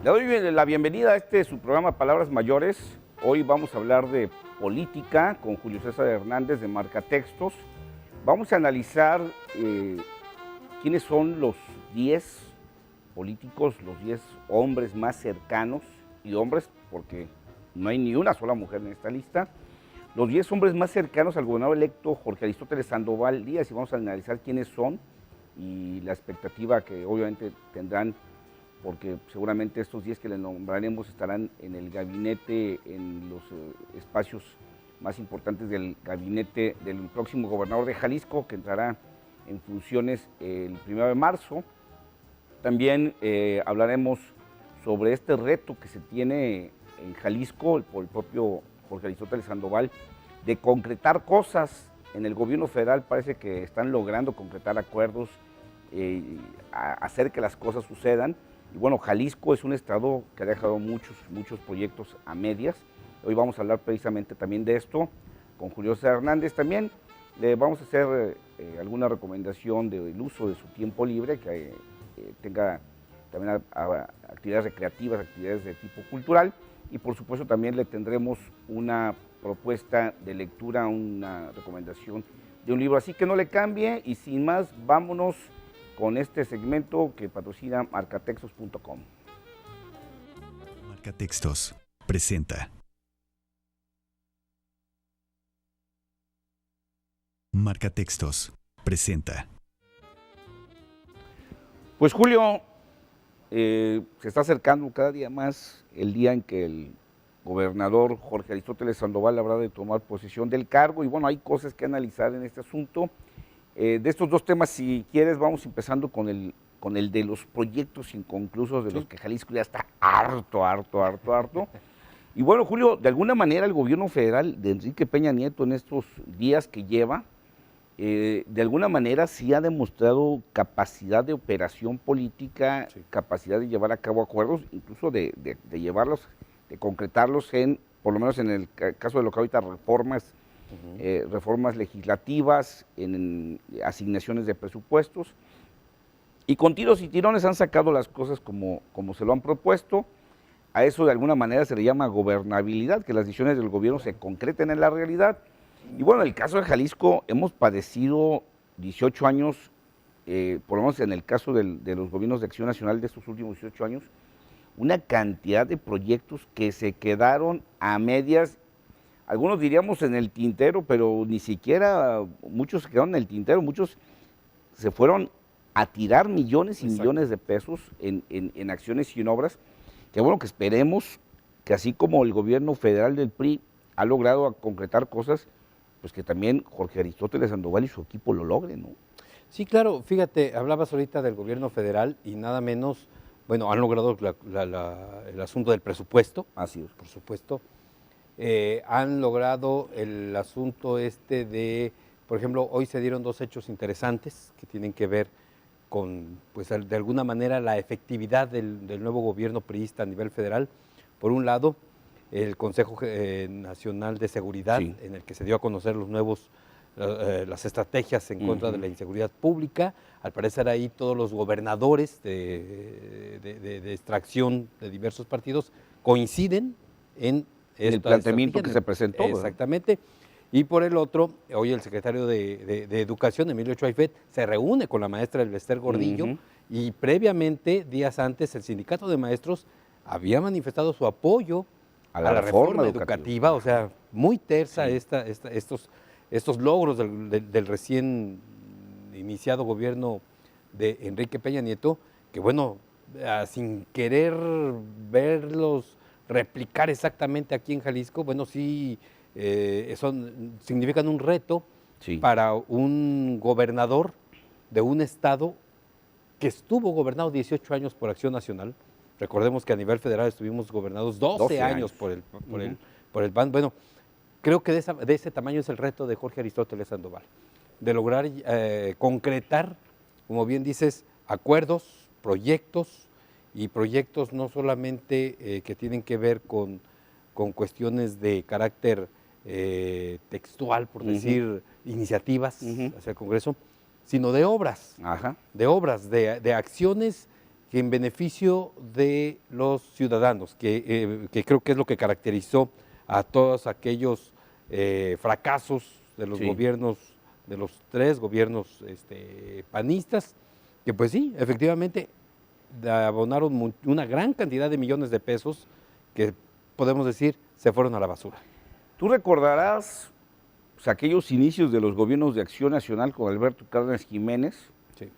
Le doy la bienvenida a su programa Palabras Mayores. Hoy vamos a hablar de política con Julio César Hernández de Marcatextos. Vamos a analizar quiénes son los 10 políticos, los 10 hombres más cercanos, y hombres porque no hay ni una sola mujer en esta lista, los 10 hombres más cercanos al gobernador electo Jorge Aristóteles Sandoval Díaz, y vamos a analizar quiénes son y la expectativa que obviamente tendrán, porque seguramente estos 10 que les nombraremos estarán en el gabinete, en los espacios más importantes del gabinete del próximo gobernador de Jalisco, que entrará en funciones el 1 de marzo. También hablaremos sobre este reto que se tiene en Jalisco por el propio Jorge Aristóteles Sandoval, de concretar cosas. En el gobierno federal parece que están logrando concretar acuerdos, hacer que las cosas sucedan. Y bueno, Jalisco es un estado que ha dejado muchos proyectos a medias. Hoy vamos a hablar precisamente también de esto con Julio César Hernández. También le vamos a hacer alguna recomendación del uso de su tiempo libre, que tenga también actividades recreativas, actividades de tipo cultural, y por supuesto también le tendremos una propuesta de lectura, una recomendación de un libro. Así que no le cambie, y sin más, vámonos con este segmento que patrocina marcatextos.com. Marcatextos presenta. Marcatextos presenta. Pues Julio, se está acercando cada día más el día en que el gobernador Jorge Aristóteles Sandoval habrá de tomar posesión del cargo, y bueno, hay cosas que analizar en este asunto. De estos dos temas, si quieres, vamos empezando con el de los proyectos inconclusos, de los que Jalisco ya está harto. Y bueno, Julio, de alguna manera el gobierno federal de Enrique Peña Nieto en estos días que lleva, de alguna manera sí ha demostrado capacidad de operación política, capacidad de llevar a cabo acuerdos, incluso de llevarlos, de concretarlos por lo menos en el caso de lo que ahorita reformas legislativas, en asignaciones de presupuestos, y con tiros y tirones han sacado las cosas como se lo han propuesto. A eso de alguna manera se le llama gobernabilidad, que las decisiones del gobierno se concreten en la realidad. Y bueno, en el caso de Jalisco hemos padecido 18 años, por lo menos en el caso de los gobiernos de Acción Nacional de estos últimos 18 años, una cantidad de proyectos que se quedaron a medias. Algunos diríamos en el tintero, pero ni siquiera muchos se quedaron en el tintero, muchos se fueron a tirar millones y millones de pesos en acciones y en obras, que bueno, que esperemos que así como el gobierno federal del PRI ha logrado concretar cosas, pues que también Jorge Aristóteles Sandoval y su equipo lo logren, ¿no? Sí, claro, fíjate, hablabas ahorita del gobierno federal y nada menos, bueno, han logrado el asunto del presupuesto. Así es. Por supuesto. Han logrado el asunto de, por ejemplo, hoy se dieron dos hechos interesantes que tienen que ver con, pues de alguna manera, la efectividad del nuevo gobierno priista a nivel federal. Por un lado, el Consejo Nacional de Seguridad, Sí, en el que se dio a conocer las estrategias en contra de la inseguridad pública. Al parecer ahí todos los gobernadores de extracción de diversos partidos coinciden en el planteamiento que se presentó, ¿verdad? Exactamente. Y por el otro, hoy el secretario de Educación, Emilio Choaifet, se reúne con la maestra Elvester Gordillo, y previamente, días antes, el sindicato de maestros había manifestado su apoyo a la reforma educativa. O sea, muy tersa estos logros del recién iniciado gobierno de Enrique Peña Nieto, que bueno, sin querer verlos replicar exactamente aquí en Jalisco, bueno, sí, significan un reto para un gobernador de un estado que estuvo gobernado 18 años por Acción Nacional. Recordemos que a nivel federal estuvimos gobernados 12 años por el PAN. Bueno, creo que de ese tamaño es el reto de Jorge Aristóteles Sandoval, de lograr concretar, como bien dices, acuerdos, proyectos, y proyectos no solamente que tienen que ver con cuestiones de carácter textual, por decir, iniciativas hacia el Congreso, sino de obras, de acciones que en beneficio de los ciudadanos, que creo que es lo que caracterizó a todos aquellos fracasos de los gobiernos, de los 3 gobiernos panistas, que pues sí, efectivamente abonaron una gran cantidad de millones de pesos que podemos decir se fueron a la basura. Tú recordarás pues, aquellos inicios de los gobiernos de Acción Nacional con Alberto Cárdenas Jiménez, Sí.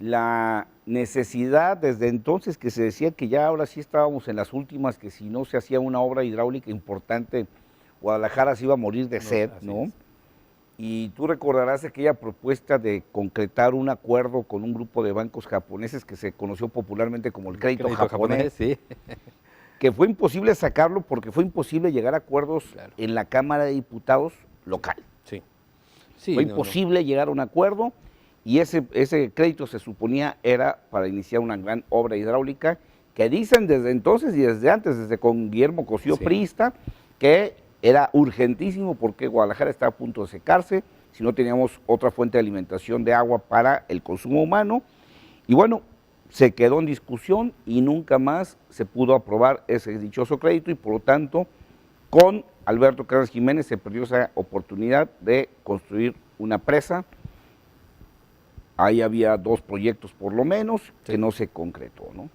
la necesidad desde entonces que se decía que ya ahora sí estábamos en las últimas, que si no se hacía una obra hidráulica importante, Guadalajara se iba a morir de sed, ¿no? Y tú recordarás aquella propuesta de concretar un acuerdo con un grupo de bancos japoneses que se conoció popularmente como el crédito japonés, sí. que fue imposible sacarlo porque fue imposible llegar a acuerdos en la Cámara de Diputados local. Sí. Fue imposible llegar a un acuerdo y ese crédito se suponía era para iniciar una gran obra hidráulica que dicen desde entonces y desde antes, desde con Guillermo Cosío priista, que era urgentísimo porque Guadalajara estaba a punto de secarse, si no teníamos otra fuente de alimentación de agua para el consumo humano. Y bueno, se quedó en discusión y nunca más se pudo aprobar ese dichoso crédito y por lo tanto con Alberto Cárdenas Jiménez se perdió esa oportunidad de construir una presa. Ahí había 2 proyectos por lo menos que no se concretó, ¿no?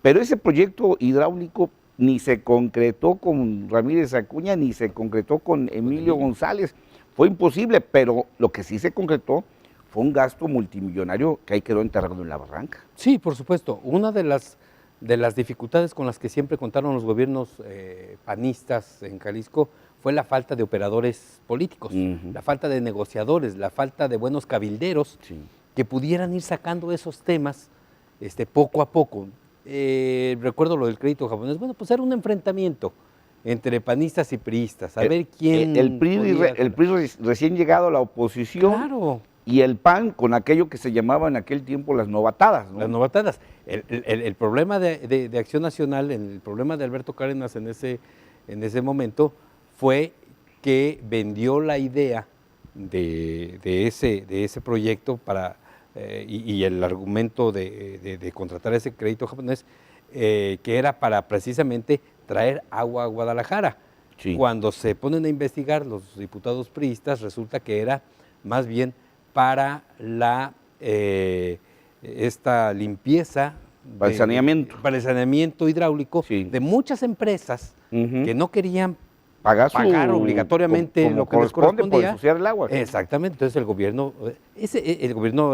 Pero ese proyecto hidráulico ni se concretó con Ramírez Acuña, ni se concretó con Emilio González. Fue imposible, pero lo que sí se concretó fue un gasto multimillonario que ahí quedó enterrado en la barranca. Sí, por supuesto. Una de las dificultades con las que siempre contaron los gobiernos panistas en Jalisco fue la falta de operadores políticos, la falta de negociadores, la falta de buenos cabilderos que pudieran ir sacando esos temas poco a poco. Recuerdo lo del crédito japonés, bueno, pues era un enfrentamiento entre panistas y priistas, a ver quién... El PRI recién llegado a la oposición, claro, y el PAN con aquello que se llamaba en aquel tiempo las novatadas, ¿no? Las novatadas. El problema de Acción Nacional, el problema de Alberto Cárdenas en ese momento fue que vendió la idea de ese proyecto para... y el argumento de contratar ese crédito japonés, que era para precisamente traer agua a Guadalajara. Sí. Cuando se ponen a investigar los diputados priistas, resulta que era más bien para esta limpieza, para el saneamiento hidráulico de muchas empresas que no querían pagar obligatoriamente como lo que les correspondía por ensuciar el agua. Exactamente, entonces el gobierno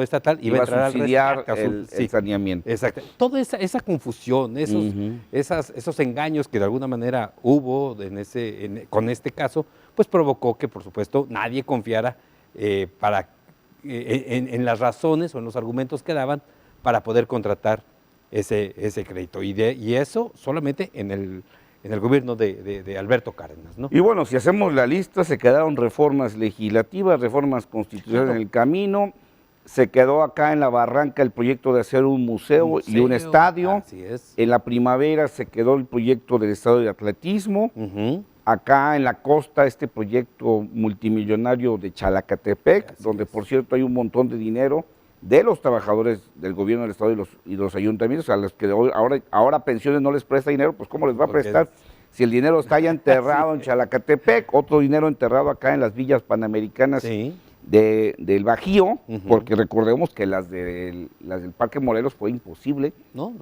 estatal iba a entrar a subsidiar el saneamiento. Exacto. Toda esa confusión, esos engaños que de alguna manera hubo con este caso, pues provocó que por supuesto nadie confiara en las razones o en los argumentos que daban para poder contratar ese crédito. Y eso solamente en el gobierno de Alberto Cárdenas, ¿no? Y bueno, si hacemos la lista, se quedaron reformas legislativas, reformas constitucionales en el camino, se quedó acá en la barranca el proyecto de hacer un museo y un estadio. Así es. En la primavera se quedó el proyecto del estadio de atletismo. Acá en la costa este proyecto multimillonario de Chalacatepec, donde por cierto hay un montón de dinero de los trabajadores del gobierno del estado y los ayuntamientos, a los que ahora pensiones no les presta dinero, pues ¿cómo les va a prestar? Si el dinero está ya enterrado en Chalacatepec, otro dinero enterrado acá en las villas panamericanas del Bajío, porque recordemos que las del Parque Morelos fue imposible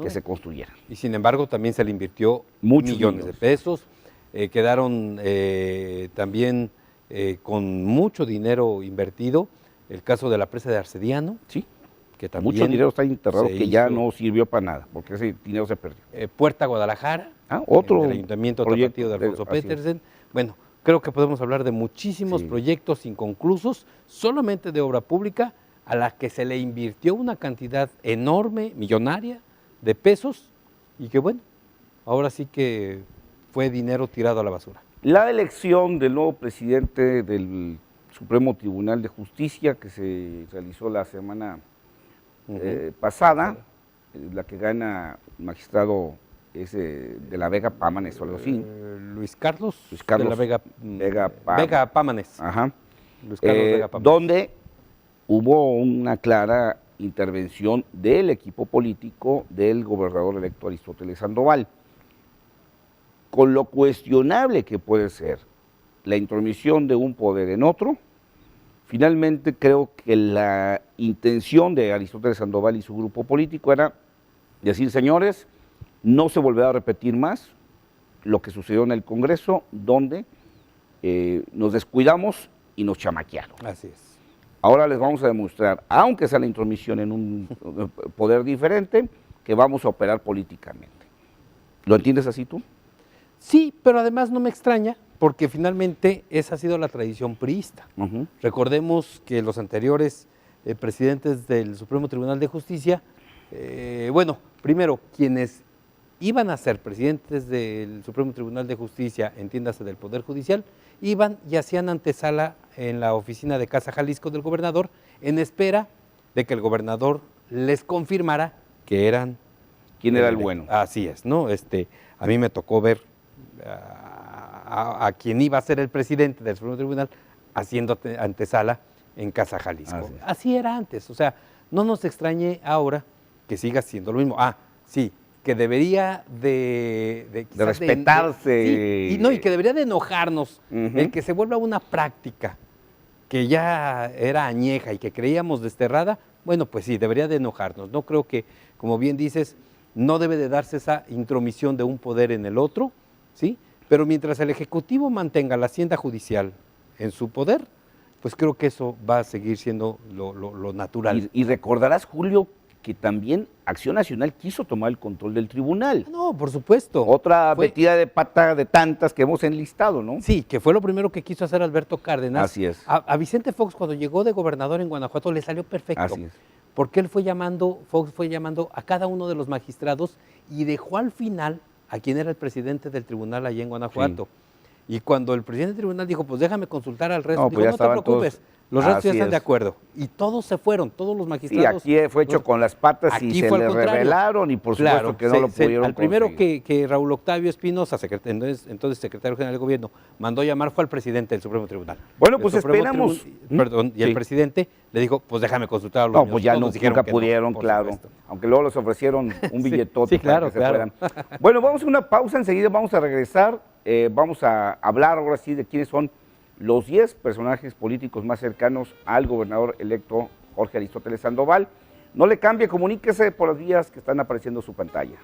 que se construyeran. Y sin embargo también se le invirtió muchos millones de pesos, quedaron también con mucho dinero invertido. El caso de la presa de Arcediano, que también mucho dinero está enterrado que ya no sirvió para nada, porque ese dinero se perdió. Puerta Guadalajara, otro del Ayuntamiento tapatío de Alfonso Petersen. Bueno, creo que podemos hablar de muchísimos proyectos inconclusos, solamente de obra pública, a la que se le invirtió una cantidad enorme, millonaria, de pesos, y que bueno, ahora sí que fue dinero tirado a la basura. La elección del nuevo presidente del Supremo Tribunal de Justicia que se realizó la semana pasada, la que gana el magistrado es de la Vega Pámanes o algo así. Luis Carlos de la Vega Pámanes. Ajá. Luis Carlos Vega Pámanes. Donde hubo una clara intervención del equipo político del gobernador electo Aristóteles Sandoval. Con lo cuestionable que puede ser la intromisión de un poder en otro, finalmente creo que la intención de Aristóteles Sandoval y su grupo político era decir, señores, no se volverá a repetir más lo que sucedió en el Congreso, donde nos descuidamos y nos chamaquearon. Así es. Ahora les vamos a demostrar, aunque sea la intromisión en un poder diferente, que vamos a operar políticamente. ¿Lo entiendes así tú? Sí, pero además no me extraña, porque finalmente esa ha sido la tradición priista. Recordemos que los anteriores presidentes del Supremo Tribunal de Justicia, bueno, primero, quienes iban a ser presidentes del Supremo Tribunal de Justicia, entiéndase del Poder Judicial, iban y hacían antesala en la oficina de Casa Jalisco del gobernador, en espera de que el gobernador les confirmara que eran... ¿Quién era el bueno? Así es, ¿no? A mí me tocó ver a quien iba a ser el presidente del Supremo Tribunal haciendo antesala en Casa Jalisco. Así era antes, o sea, no nos extrañe ahora que siga siendo lo mismo. Sí, que debería de respetarse. Y que debería de enojarnos el que se vuelva una práctica que ya era añeja y que creíamos desterrada. Bueno, pues sí, debería de enojarnos. No creo que, como bien dices, no debe de darse esa intromisión de un poder en el otro, ¿sí? Pero mientras el Ejecutivo mantenga la Hacienda Judicial en su poder, pues creo que eso va a seguir siendo lo natural. Y recordarás, Julio, que también Acción Nacional quiso tomar el control del tribunal. No, por supuesto. Otra metida de pata de tantas que hemos enlistado, ¿no? Sí, que fue lo primero que quiso hacer Alberto Cárdenas. Así es. A Vicente Fox, cuando llegó de gobernador en Guanajuato, le salió perfecto. Así es. Porque Fox fue llamando a cada uno de los magistrados y dejó al final a quien era el presidente del tribunal allá en Guanajuato. Sí. Y cuando el presidente del tribunal dijo, pues déjame consultar al resto, dijo, no te preocupes, todos... los restos ya están de acuerdo. Y todos se fueron, todos los magistrados. Sí, aquí fue hecho con las patas y se le revelaron y por supuesto que no lo pudieron al primero que Raúl Octavio Espinosa, entonces secretario general del gobierno, mandó llamar fue al presidente del Supremo Tribunal. Bueno, pues esperamos. Y el presidente le dijo, pues déjame consultar a los míos. Pues ya nunca pudieron, claro. Supuesto. Aunque luego les ofrecieron un billetote para que se fueran. Bueno, vamos a una pausa, enseguida vamos a regresar. Vamos a hablar ahora sí de quiénes son los 10 personajes políticos más cercanos al gobernador electo Jorge Aristóteles Sandoval. No le cambie, comuníquese por las vías que están apareciendo en su pantalla.